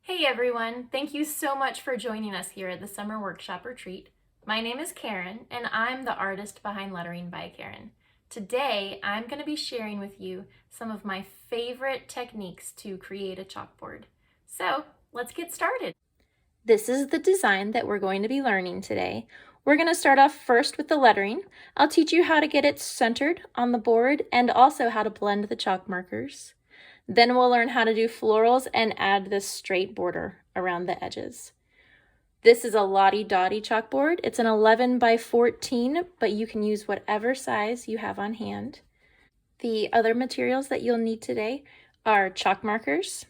Hey everyone, thank you so much for joining us here at the Summer Workshop Retreat. My name is Karen and I'm the artist behind Lettering by Karen. Today I'm going to be sharing with you some of my favorite techniques to create a chalkboard. So let's get started. This is the design that we're going to be learning today. We're going to start off first with the lettering. I'll teach you how to get it centered on the board and also how to blend the chalk markers. Then we'll learn how to do florals and add this straight border around the edges. This is a Lottie Dottie chalkboard. It's an 11 by 14, but you can use whatever size you have on hand. The other materials that you'll need today are chalk markers.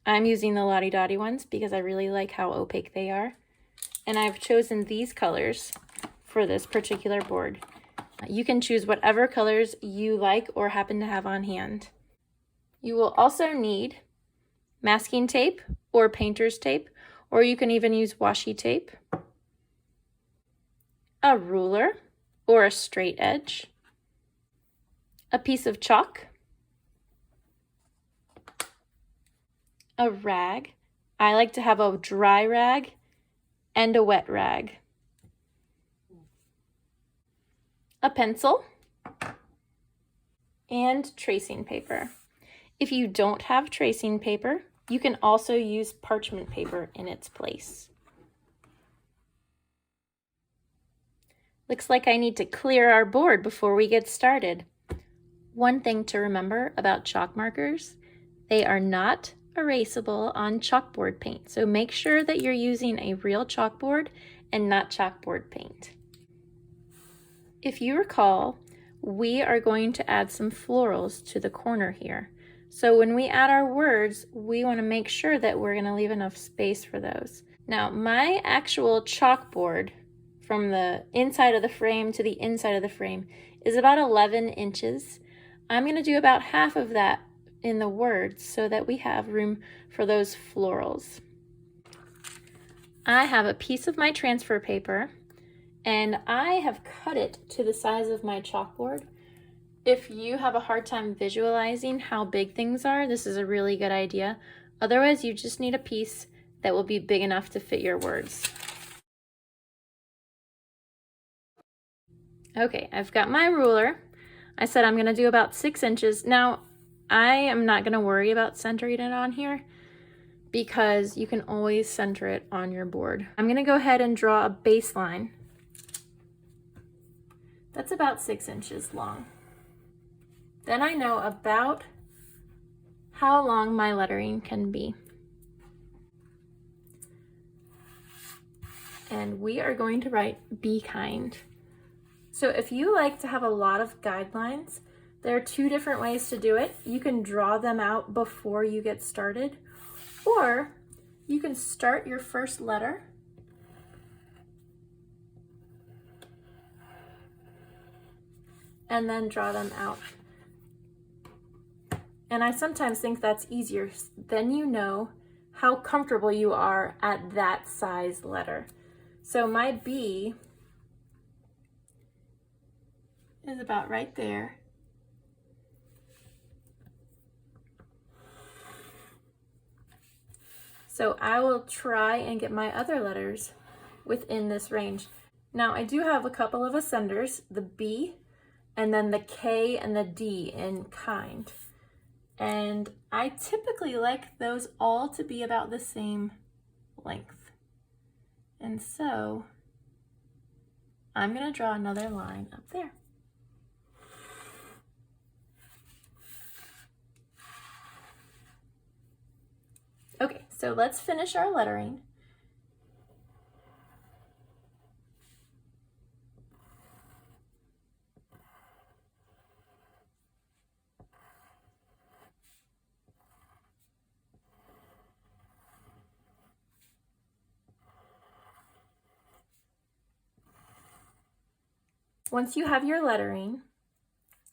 I'm using the Lottie Dottie ones because I really like how opaque they are. And I've chosen these colors for this particular board. You can choose whatever colors you like or happen to have on hand. You will also need masking tape or painter's tape, or you can even use washi tape, a ruler or a straight edge, a piece of chalk, a rag. I like to have a dry rag and a wet rag, a pencil, and tracing paper. If you don't have tracing paper, you can also use parchment paper in its place. Looks like I need to clear our board before we get started. One thing to remember about chalk markers, they are not erasable on chalkboard paint. So make sure that you're using a real chalkboard and not chalkboard paint. If you recall, we are going to add some florals to the corner here. So when we add our words, we want to make sure that we're going to leave enough space for those. Now, my actual chalkboard from the inside of the frame to the inside of the frame is about 11 inches. I'm going to do about half of that in the words so that we have room for those florals. I have a piece of my transfer paper and I have cut it to the size of my chalkboard. If you have a hard time visualizing how big things are, this is a really good idea. Otherwise, you just need a piece that will be big enough to fit your words. Okay, I've got my ruler. I said I'm gonna do about 6 inches. Now, I am not gonna worry about centering it on here because you can always center it on your board. I'm gonna go ahead and draw a baseline. That's about 6 inches long. Then I know about how long my lettering can be. And we are going to write "be kind." So if you like to have a lot of guidelines, there are 2 different ways to do it. You can draw them out before you get started, or you can start your first letter and then draw them out. And I sometimes think that's easier. Then you know how comfortable you are at that size letter. So my B is about right there. So I will try and get my other letters within this range. Now I do have a couple of ascenders, the B and then the K and the D in kind. And I typically like those all to be about the same length. And so I'm going to draw another line up there. Okay, so let's finish our lettering. Once you have your lettering,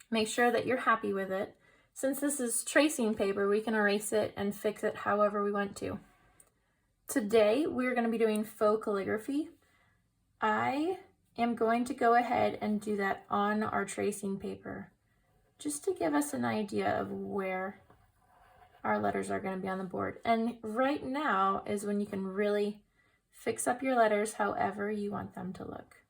make sure that you're happy with it. Since this is tracing paper, we can erase it and fix it however we want to. Today, we're going to be doing faux calligraphy. I am going to go ahead and do that on our tracing paper, just to give us an idea of where our letters are going to be on the board. And right now is when you can really fix up your letters however you want them to look.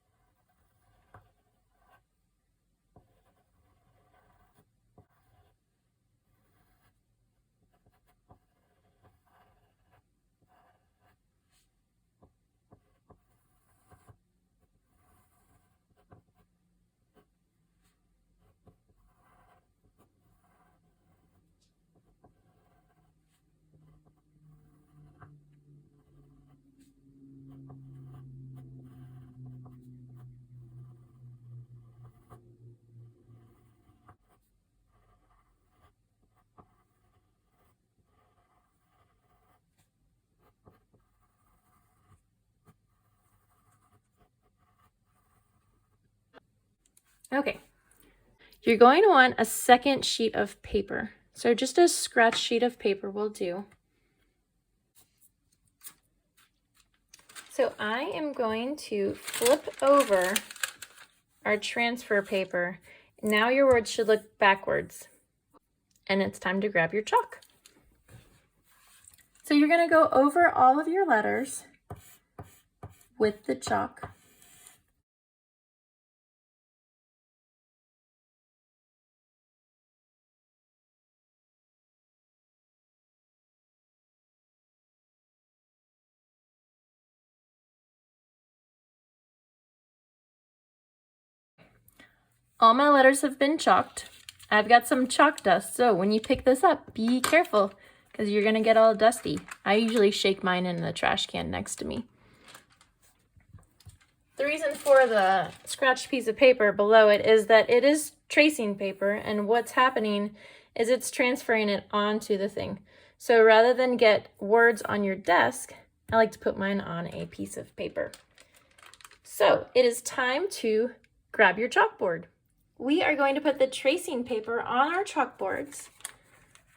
Okay, you're going to want a second sheet of paper. So just a scratch sheet of paper will do. So I am going to flip over our transfer paper. Now your words should look backwards. And it's time to grab your chalk. So you're going to go over all of your letters with the chalk. All my letters have been chalked. I've got some chalk dust, so when you pick this up, be careful because you're gonna get all dusty. I usually shake mine in the trash can next to me. The reason for the scratched piece of paper below it is that it is tracing paper, and what's happening is it's transferring it onto the thing. So rather than get words on your desk, I like to put mine on a piece of paper. So it is time to grab your chalkboard. We are going to put the tracing paper on our chalkboards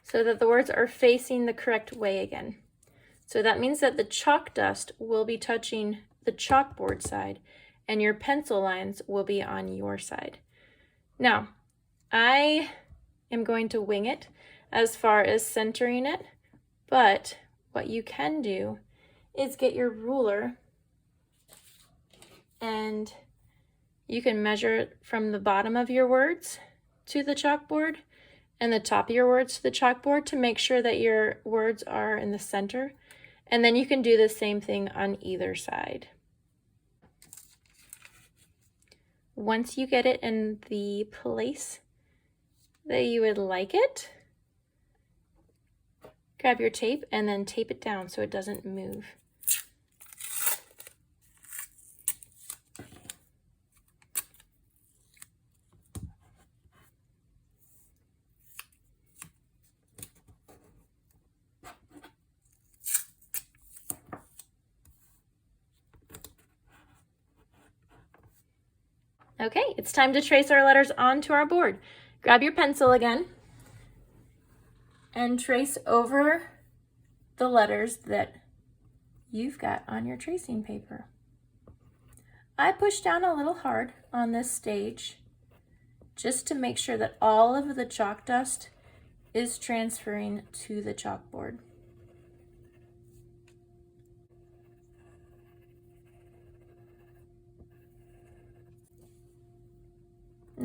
so that the words are facing the correct way again. So that means that the chalk dust will be touching the chalkboard side and your pencil lines will be on your side. Now, I am going to wing it as far as centering it, but what you can do is get your ruler and you can measure it from the bottom of your words to the chalkboard and the top of your words to the chalkboard to make sure that your words are in the center. And then you can do the same thing on either side. Once you get it in the place that you would like it, grab your tape and then tape it down so it doesn't move. Okay, it's time to trace our letters onto our board. Grab your pencil again and trace over the letters that you've got on your tracing paper. I push down a little hard on this stage just to make sure that all of the chalk dust is transferring to the chalkboard.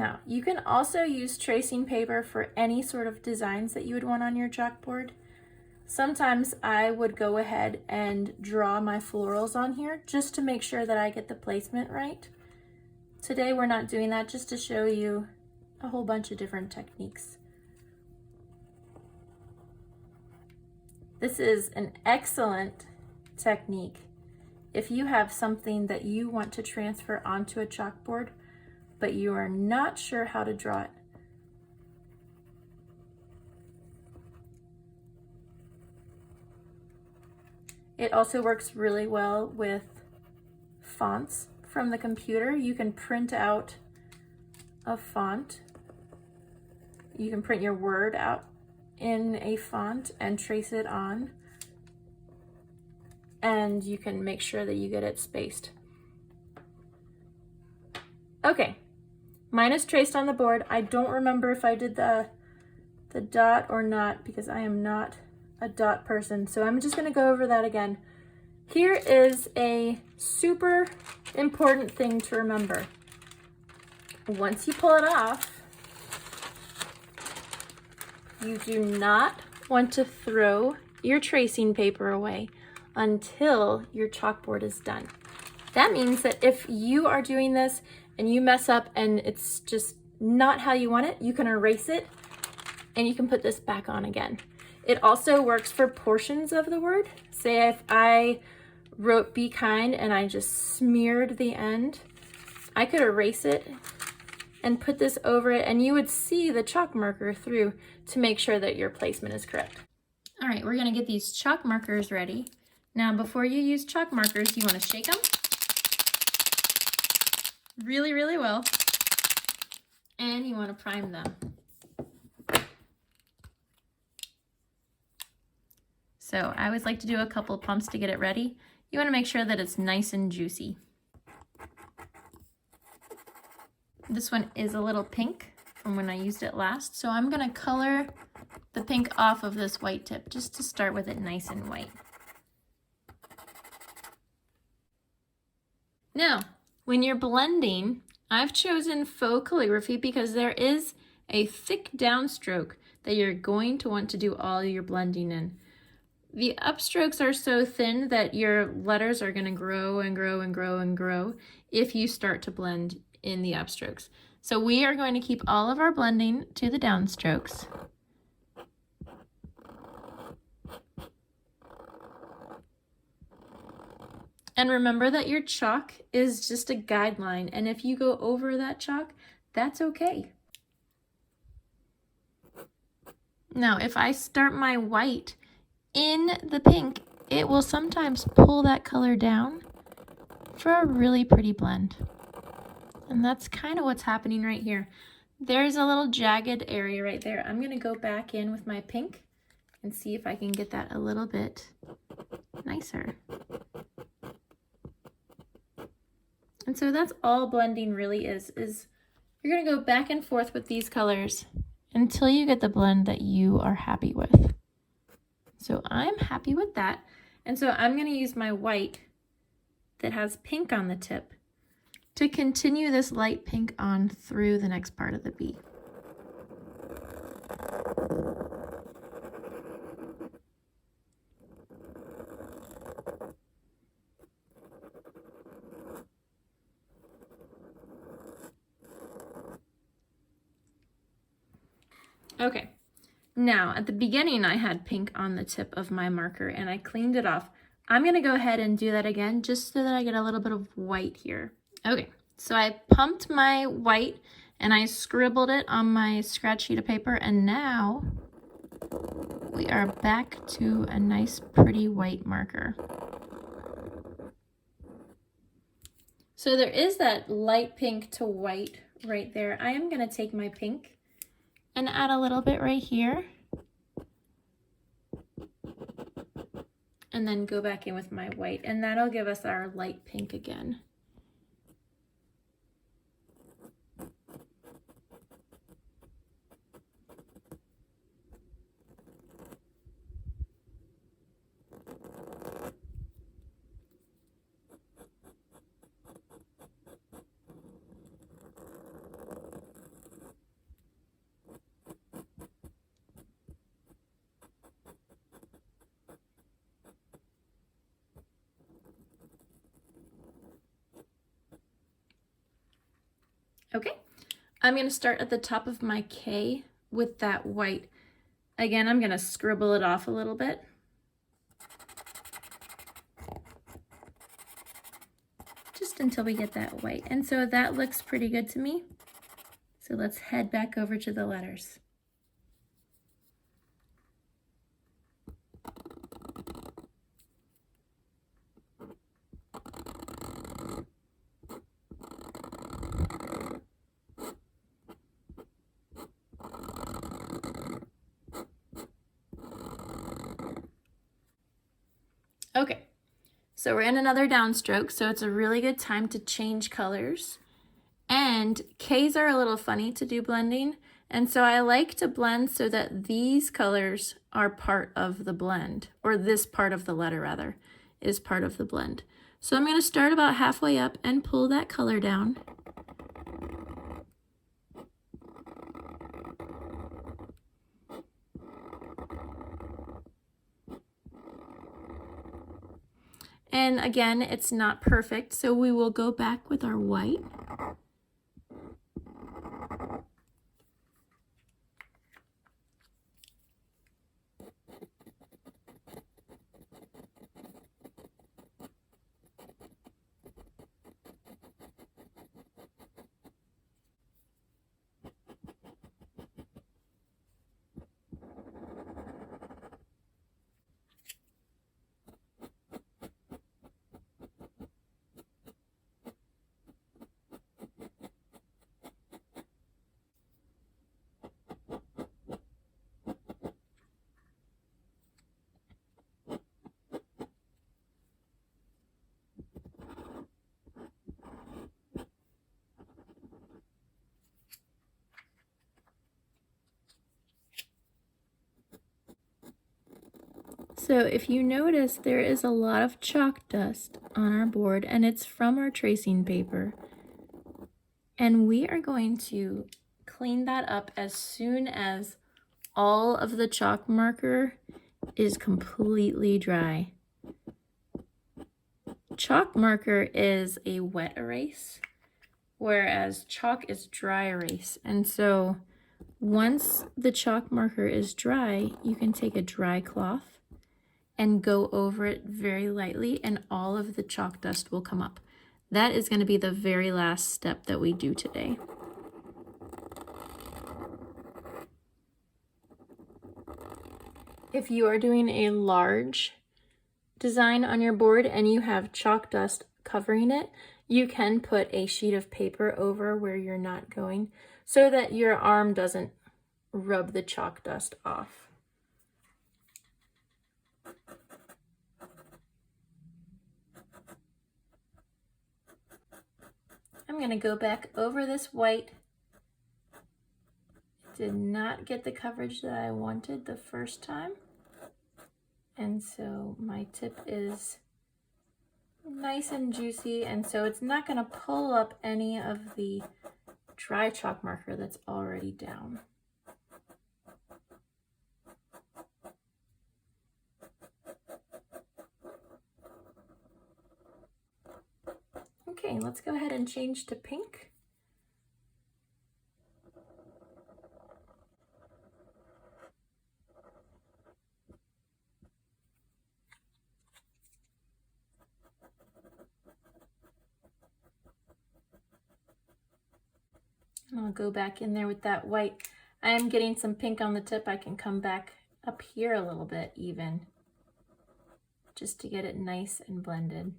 Now, you can also use tracing paper for any sort of designs that you would want on your chalkboard. Sometimes I would go ahead and draw my florals on here just to make sure that I get the placement right. Today we're not doing that, just to show you a whole bunch of different techniques. This is an excellent technique if you have something that you want to transfer onto a chalkboard but you are not sure how to draw it. It also works really well with fonts from the computer. You can print out a font. You can print your word out in a font and trace it on. And you can make sure that you get it spaced. Okay. Mine is traced on the board. I don't remember if I did the the dot or not, because I am not a dot person. So I'm just gonna go over that again. Here is a super important thing to remember. Once you pull it off, you do not want to throw your tracing paper away until your chalkboard is done. That means that if you are doing this and you mess up and it's just not how you want it, you can erase it and you can put this back on again. It also works for portions of the word. Say if I wrote be kind and I just smeared the end, I could erase it and put this over it, and you would see the chalk marker through to make sure that your placement is correct. All right, we're gonna get these chalk markers ready. Now, before you use chalk markers, you wanna shake them really, really well, and you wanna prime them. So I always like to do a couple pumps to get it ready. You wanna make sure that it's nice and juicy. This one is a little pink from when I used it last, so I'm gonna color the pink off of this white tip just to start with it nice and white. Now, when you're blending, I've chosen faux calligraphy because there is a thick downstroke that you're going to want to do all your blending in. The upstrokes are so thin that your letters are gonna grow and grow and grow and grow if you start to blend in the upstrokes. So we are going to keep all of our blending to the downstrokes. And remember that your chalk is just a guideline, and if you go over that chalk, that's okay. Now, if I start my white in the pink, it will sometimes pull that color down for a really pretty blend. And that's kind of what's happening right here. There's a little jagged area right there. I'm gonna go back in with my pink and see if I can get that a little bit nicer. And so that's all blending really is you're gonna go back and forth with these colors until you get the blend that you are happy with. So I'm happy with that. And so I'm gonna use my white that has pink on the tip to continue this light pink on through the next part of the bee. Okay, now at the beginning I had pink on the tip of my marker and I cleaned it off. I'm gonna go ahead and do that again just so that I get a little bit of white here. Okay, so I pumped my white and I scribbled it on my scratch sheet of paper, and now we are back to a nice pretty white marker. So there is that light pink to white right there. I am gonna take my pink and add a little bit right here, and then go back in with my white, and that'll give us our light pink again. Okay, I'm gonna start at the top of my K with that white. Again, I'm gonna scribble it off a little bit. Just until we get that white. And so that looks pretty good to me. So let's head back over to the letters. Okay, so we're in another downstroke, so it's a really good time to change colors. And K's are a little funny to do blending, And so I like to blend so that these colors are part of the blend, or this part of the letter rather, is part of the blend. So I'm going to start about halfway up and pull that color down. And again, it's not perfect, so we will go back with our white. So if you notice, there is a lot of chalk dust on our board, and it's from our tracing paper. And we are going to clean that up as soon as all of the chalk marker is completely dry. Chalk marker is a wet erase, whereas chalk is dry erase. And so once the chalk marker is dry, you can take a dry cloth and go over it very lightly, and all of the chalk dust will come up. That is going to be the very last step that we do today. If you are doing a large design on your board and you have chalk dust covering it, you can put a sheet of paper over where you're not going so that your arm doesn't rub the chalk dust off. I'm going to go back over this white. Did not get the coverage that I wanted the first time. And so my tip is nice and juicy, and so it's not going to pull up any of the dry chalk marker that's already down. Okay, let's go ahead and change to pink. And I'll go back in there with that white. I am getting some pink on the tip. I can come back up here a little bit even, just to get it nice and blended.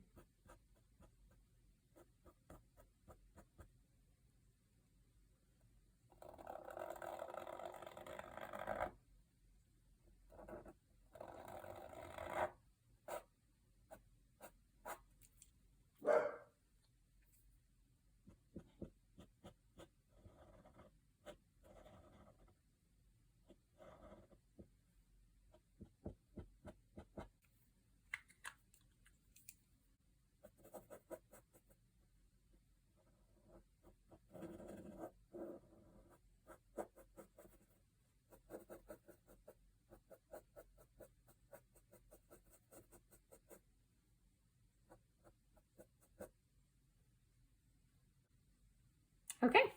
Okay.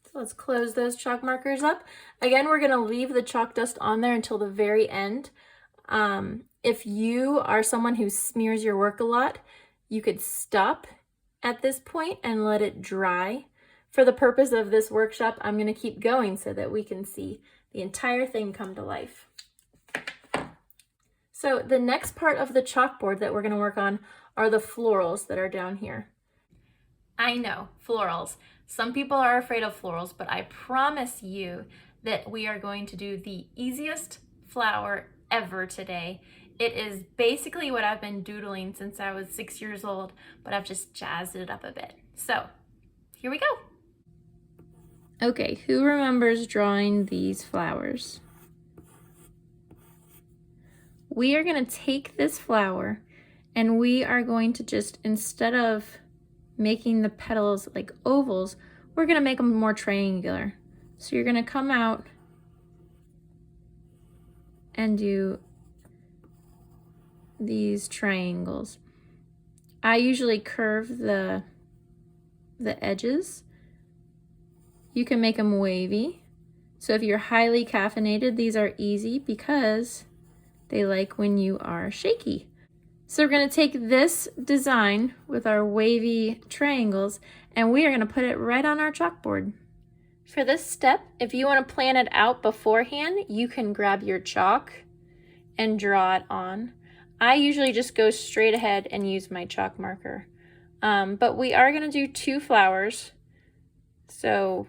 So let's close those chalk markers up. Again, we're going to leave the chalk dust on there until the very end. If you are someone who smears your work a lot, you could stop at this point and let it dry. For the purpose of this workshop, I'm going to keep going so that we can see the entire thing come to life. So the next part of the chalkboard that we're going to work on are the florals that are down here. I know, florals. Some people are afraid of florals, but I promise you that we are going to do the easiest flower ever today. It is basically what I've been doodling since I was 6 years old, but I've just jazzed it up a bit. So here we go. Okay, who remembers drawing these flowers? We are going to take this flower and we are going to just, instead of making the petals like ovals, we're going to make them more triangular. So you're going to come out and do these triangles. I usually curve the edges. You can make them wavy. So if you're highly caffeinated, these are easy because they like when you are shaky. So we're going to take this design with our wavy triangles and we are going to put it right on our chalkboard. For this step, if you want to plan it out beforehand, you can grab your chalk and draw it on. I usually just go straight ahead and use my chalk marker. But we are going to do 2 flowers. So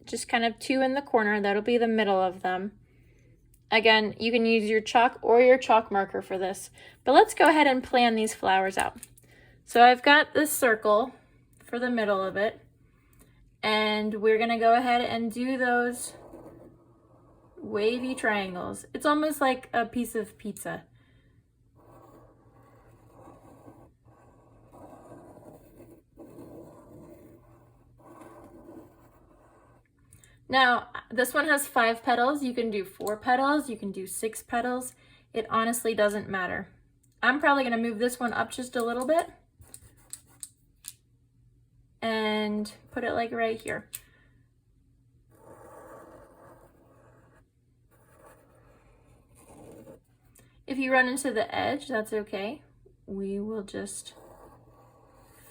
just kind of 2 in the corner, that'll be the middle of them. Again, you can use your chalk or your chalk marker for this, but let's go ahead and plan these flowers out. So I've got this circle for the middle of it, and we're gonna go ahead and do those wavy triangles. It's almost like a piece of pizza. Now, this one has 5 petals. You can do 4 petals, you can do 6 petals. It honestly doesn't matter. I'm probably gonna move this one up just a little bit and put it like right here. If you run into the edge, that's okay. We will just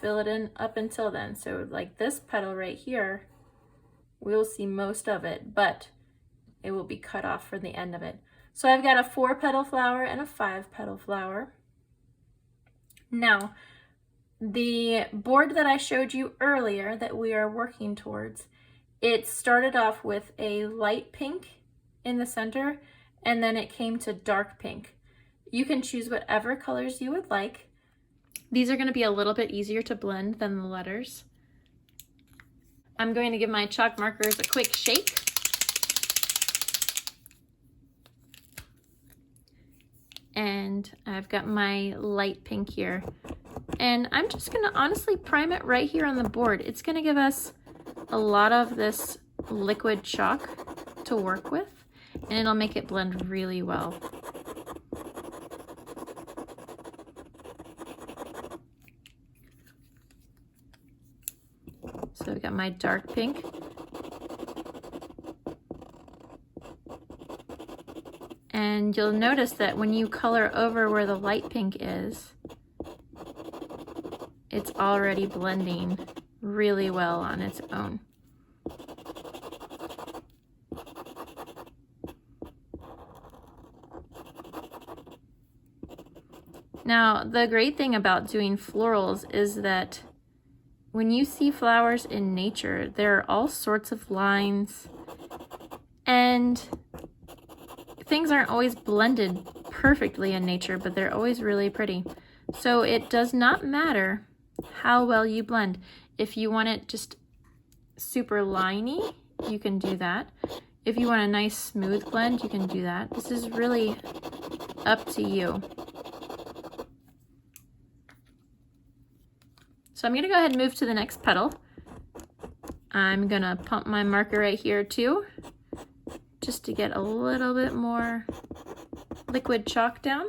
fill it in up until then. So like this petal right here, we'll see most of it, but it will be cut off for the end of it. So I've got a 4-petal flower and a 5-petal flower. Now, the board that I showed you earlier that we are working towards, it started off with a light pink in the center, and then it came to dark pink. You can choose whatever colors you would like. These are going to be a little bit easier to blend than the letters. I'm going to give my chalk markers a quick shake. And I've got my light pink here. And I'm just gonna honestly prime it right here on the board. It's gonna give us a lot of this liquid chalk to work with, and it'll make it blend really well. So I've got my dark pink. And you'll notice that when you color over where the light pink is, it's already blending really well on its own. Now, the great thing about doing florals is that when you see flowers in nature, there are all sorts of lines, and things aren't always blended perfectly in nature, but they're always really pretty. So it does not matter how well you blend. If you want it just super liney, you can do that. If you want a nice smooth blend, you can do that. This is really up to you. So I'm gonna go ahead and move to the next petal. I'm gonna pump my marker right here too, just to get a little bit more liquid chalk down.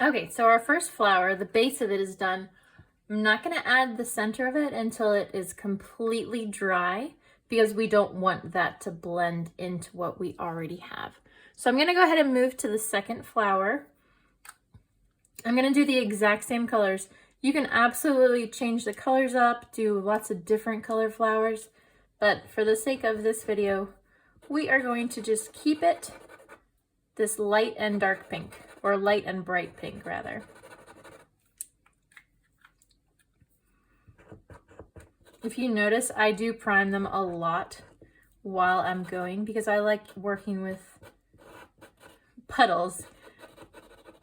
Okay, so our first flower, the base of it is done. I'm not going to add the center of it until it is completely dry because we don't want that to blend into what we already have. So I'm going to go ahead and move to the second flower. I'm going to do the exact same colors. You can absolutely change the colors up, do lots of different color flowers, but for the sake of this video, we are going to just keep it this light and dark pink, or light and bright pink rather. If you notice, I do prime them a lot while I'm going because I like working with puddles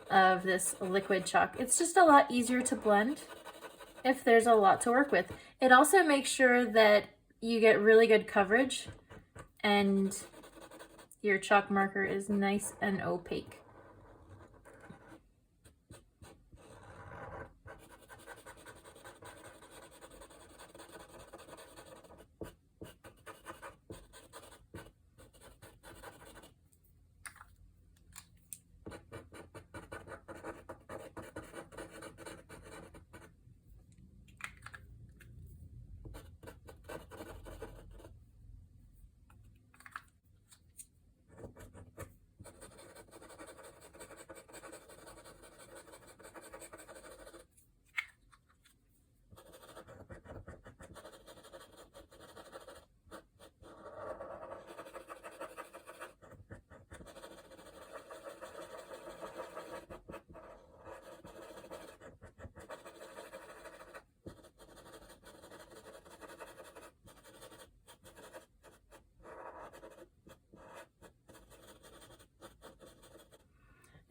of this liquid chalk. It's just a lot easier to blend if there's a lot to work with. It also makes sure that you get really good coverage and your chalk marker is nice and opaque.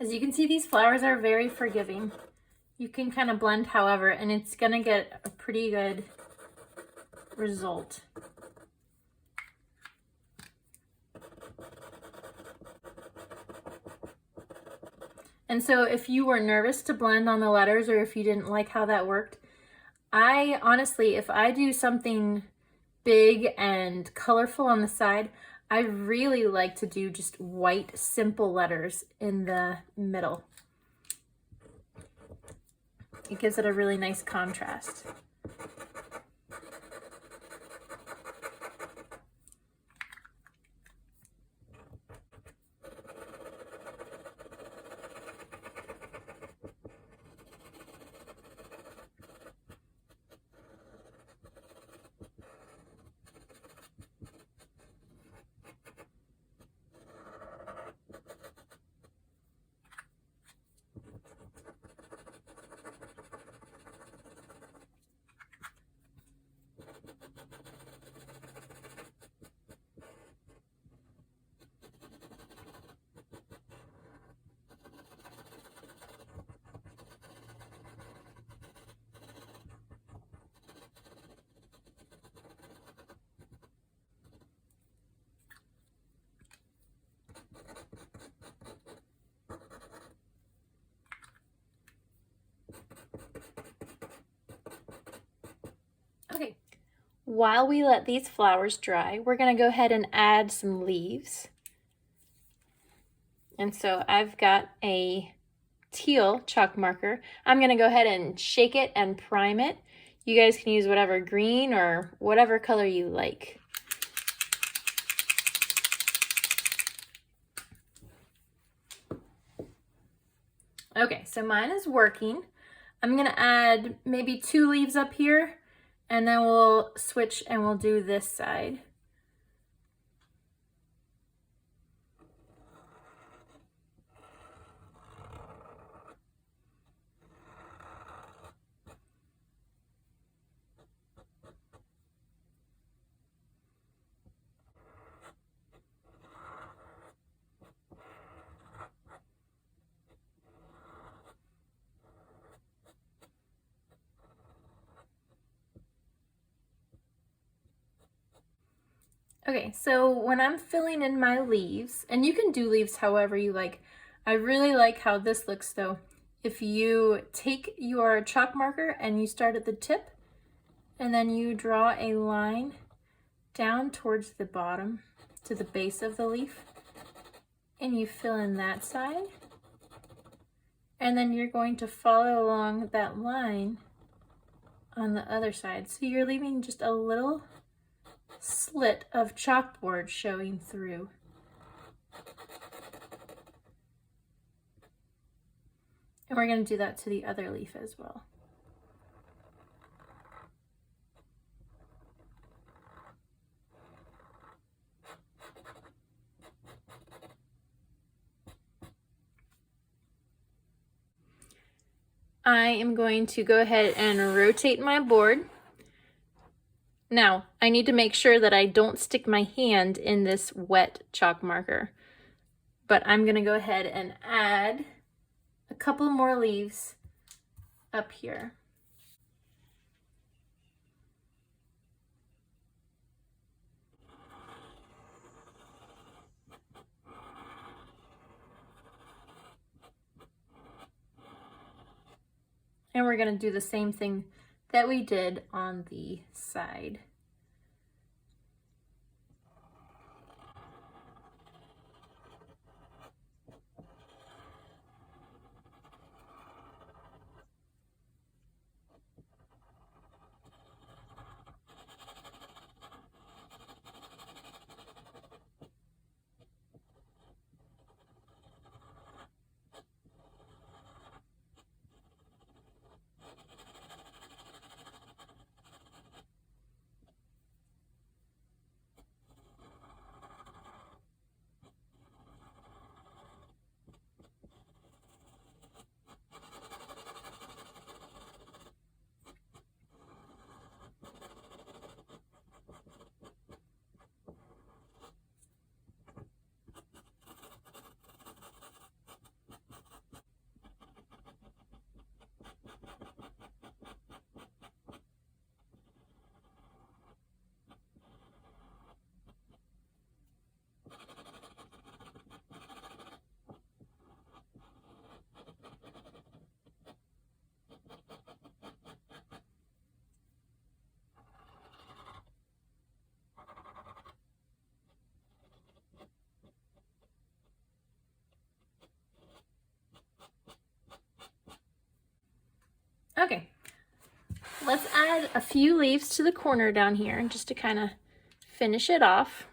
As you can see, these flowers are very forgiving. You can kind of blend however, and it's gonna get a pretty good result. And so if you were nervous to blend on the letters or if you didn't like how that worked, I honestly, if I do something big and colorful on the side, I really like to do just white, simple letters in the middle. It gives it a really nice contrast. Okay, while we let these flowers dry, we're going to go ahead and add some leaves. And so I've got a teal chalk marker. I'm going to go ahead and shake it and prime it. You guys can use whatever green or whatever color you like. Okay, so mine is working. I'm going to add maybe 2 leaves up here, and then we'll switch and we'll do this side. Okay, so when I'm filling in my leaves, and you can do leaves however you like, I really like how this looks though. If you take your chalk marker and you start at the tip, and then you draw a line down towards the bottom to the base of the leaf, and you fill in that side, And then you're going to follow along that line on the other side. So you're leaving just a little slit of chalkboard showing through. And we're going to do that to the other leaf as well. I am going to go ahead and rotate my board. Now, I need to make sure that I don't stick my hand in this wet chalk marker. But I'm going to go ahead and add a couple more leaves up here. And we're going to do the same thing that we did on the side. Okay, let's add a few leaves to the corner down here just to kind of finish it off.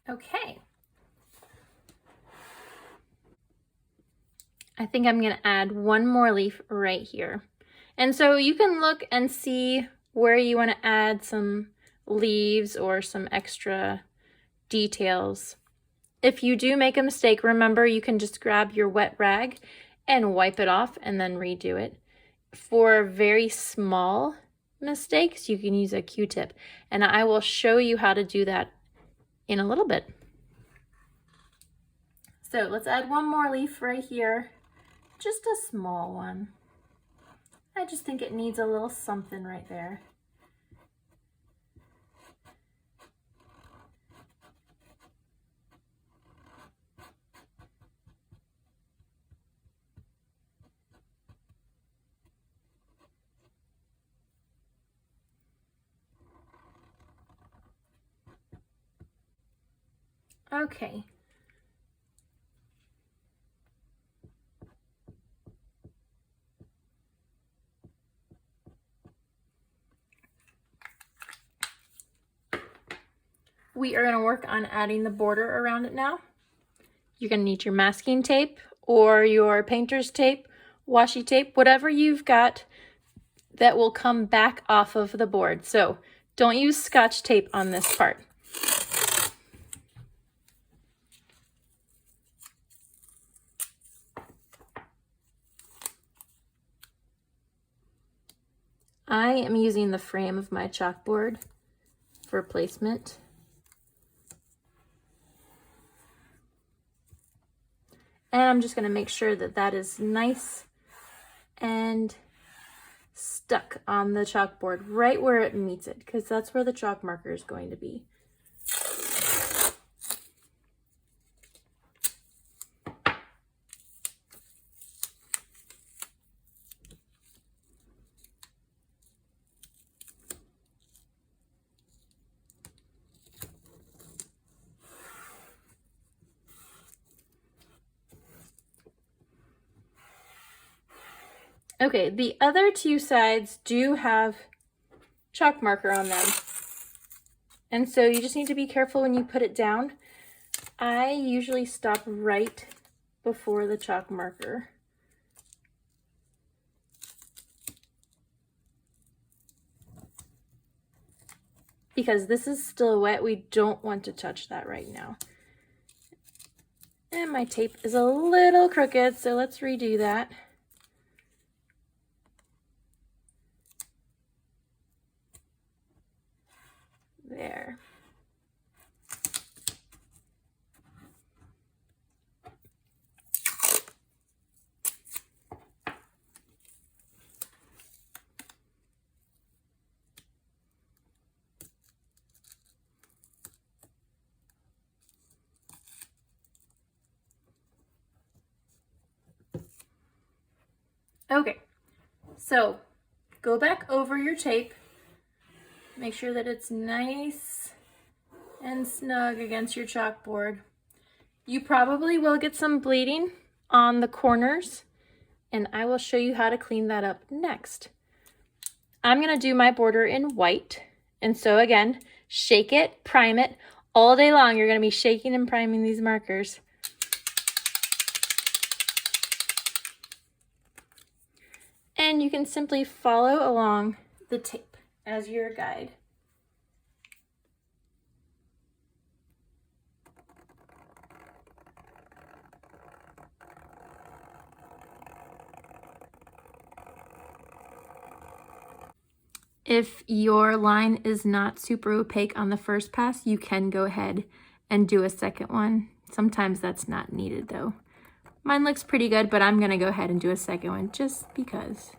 Okay. I think I'm going to add one more leaf right here. And so you can look and see where you want to add some leaves or some extra details. If you do make a mistake, remember you can just grab your wet rag and wipe it off and then redo it. For very small mistakes, you can use a Q-tip, and I will show you how to do that in a little bit. So let's add one more leaf right here, just a small one. I just think it needs a little something right there. Okay. We are going to work on adding the border around it now. You're going to need your masking tape or your painter's tape, washi tape, whatever you've got that will come back off of the board. So don't use Scotch tape on this part. I am using the frame of my chalkboard for placement. And I'm just going to make sure that that is nice and stuck on the chalkboard right where it meets it, because that's where the chalk marker is going to be. Okay, the other two sides do have chalk marker on them. And so you just need to be careful when you put it down. I usually stop right before the chalk marker. Because this is still wet, we don't want to touch that right now. And my tape is a little crooked, so let's redo that. There. Okay, so go back over your tape. Make sure that it's nice and snug against your chalkboard. You probably will get some bleeding on the corners, and I will show you how to clean that up next. I'm gonna do my border in white, and so again, shake it, prime it. All day long, you're gonna be shaking and priming these markers. And you can simply follow along the tape as your guide. If your line is not super opaque on the first pass, you can go ahead and do a second one. Sometimes that's not needed though. Mine looks pretty good, but I'm gonna go ahead and do a second one just because.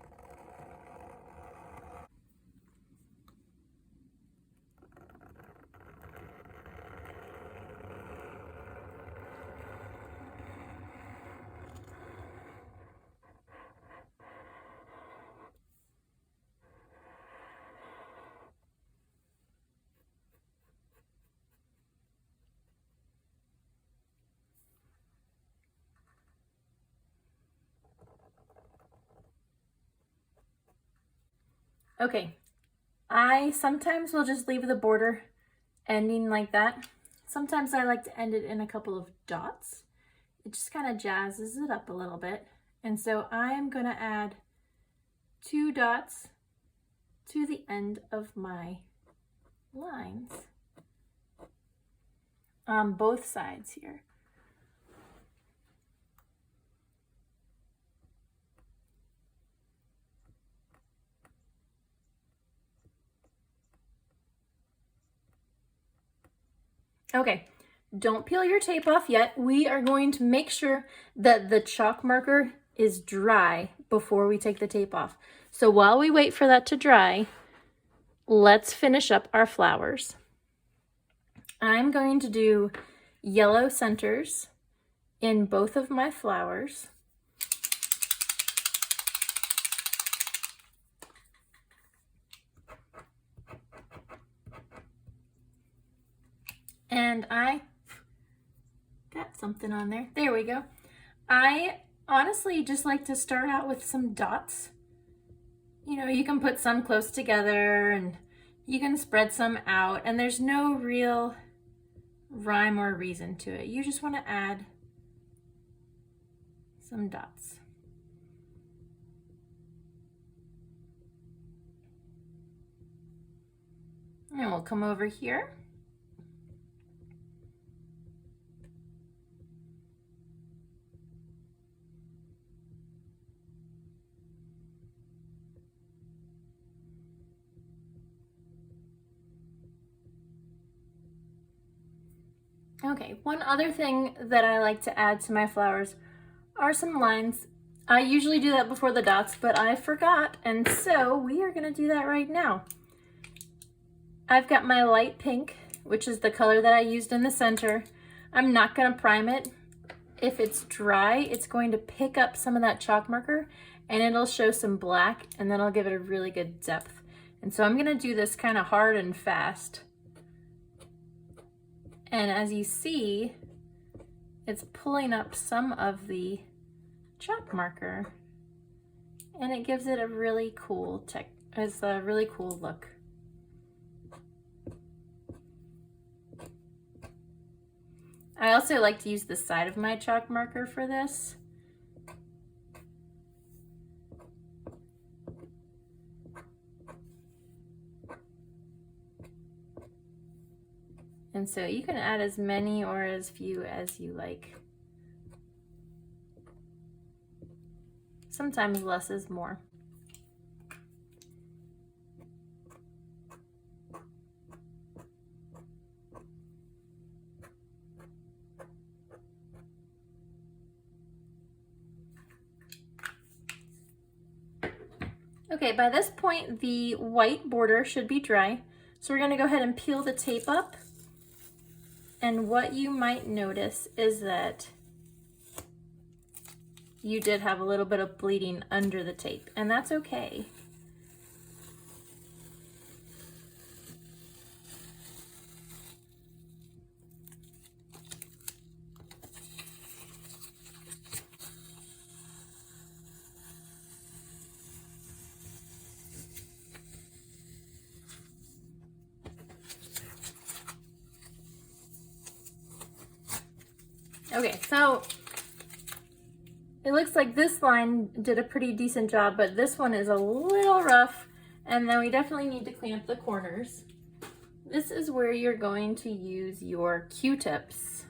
Okay, I sometimes will just leave the border ending like that. Sometimes I like to end it in a couple of dots. It just kind of jazzes it up a little bit. And so I'm gonna add 2 dots to the end of my lines on both sides here. Okay, don't peel your tape off yet. We are going to make sure that the chalk marker is dry before we take the tape off. So while we wait for that to dry, let's finish up our flowers. I'm going to do yellow centers in both of my flowers. And I got something on there. There we go. I honestly just like to start out with some dots. You know, you can put some close together and you can spread some out, and there's no real rhyme or reason to it. You just want to add some dots. And we'll come over here. Okay, one other thing that I like to add to my flowers are some lines. I usually do that before the dots, but I forgot, and so we are gonna do that right now. I've got my light pink, which is the color that I used in the center. I'm not gonna prime it. If it's dry, it's going to pick up some of that chalk marker and it'll show some black, and then I'll give it a really good depth. And so I'm gonna do this kind of hard and fast. And as you see, it's pulling up some of the chalk marker, and it gives it a really cool look. I also like to use the side of my chalk marker for this. And so you can add as many or as few as you like. Sometimes less is more. Okay, by this point, the white border should be dry. So we're gonna go ahead and peel the tape up. And what you might notice is that you did have a little bit of bleeding under the tape, and that's okay. Okay, so it looks like this line did a pretty decent job, but this one is a little rough, and then we definitely need to clean up the corners. This is where you're going to use your Q-tips.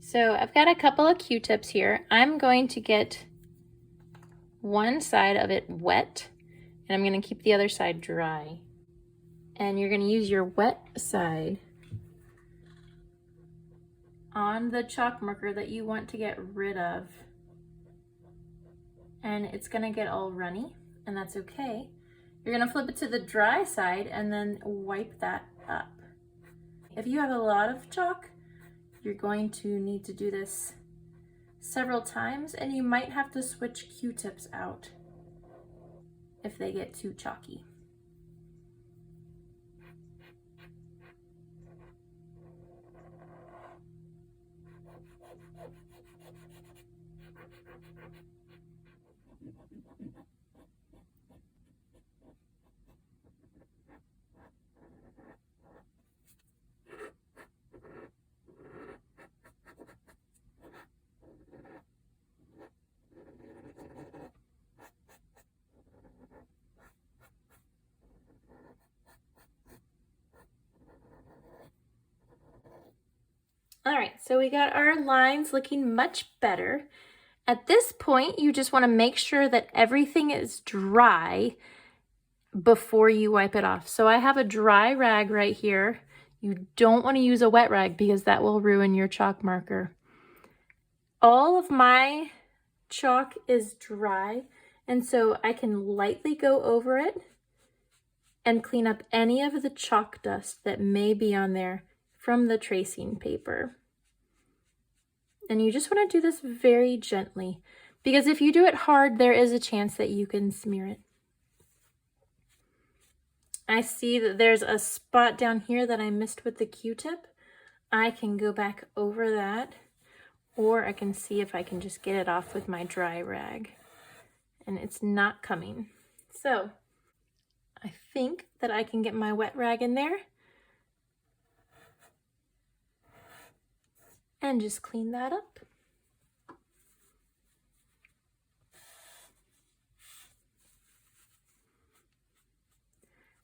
So I've got a couple of Q-tips here. I'm going to get one side of it wet, and I'm going to keep the other side dry. And you're going to use your wet side on the chalk marker that you want to get rid of. And it's gonna get all runny, and that's okay. You're gonna flip it to the dry side and then wipe that up. If you have a lot of chalk, you're going to need to do this several times, and you might have to switch Q-tips out if they get too chalky. All right, so we got our lines looking much better. At this point, you just want to make sure that everything is dry before you wipe it off. So I have a dry rag right here. You don't want to use a wet rag because that will ruin your chalk marker. All of my chalk is dry, and so I can lightly go over it and clean up any of the chalk dust that may be on there from the tracing paper. And you just want to do this very gently, because if you do it hard, there is a chance that you can smear it. I see that there's a spot down here that I missed with the Q-tip. I can go back over that, or I can see if I can just get it off with my dry rag. And it's not coming. So I think that I can get my wet rag in there and just clean that up.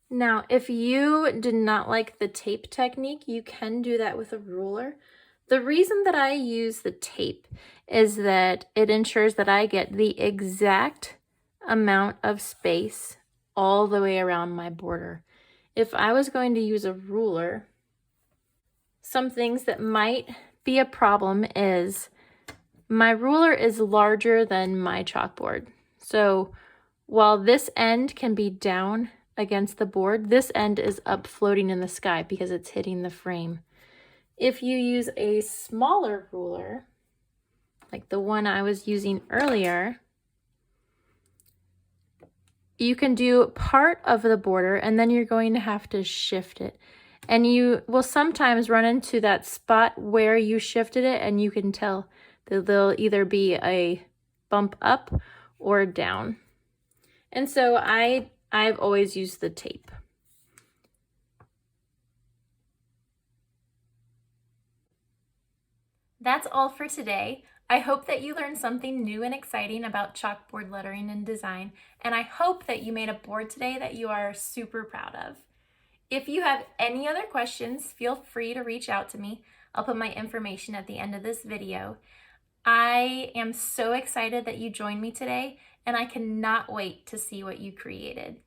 Now, if you did not like the tape technique, you can do that with a ruler. The reason that I use the tape is that it ensures that I get the exact amount of space all the way around my border. If I was going to use a ruler, some things that might be a problem is my ruler is larger than my chalkboard. So while this end can be down against the board, this end is up floating in the sky because it's hitting the frame. If you use a smaller ruler, like the one I was using earlier, you can do part of the border and then you're going to have to shift it. And you will sometimes run into that spot where you shifted it and you can tell that there'll either be a bump up or down. And so I've always used the tape. That's all for today. I hope that you learned something new and exciting about chalkboard lettering and design, and I hope that you made a board today that you are super proud of. If you have any other questions, feel free to reach out to me. I'll put my information at the end of this video. I am so excited that you joined me today, and I cannot wait to see what you created.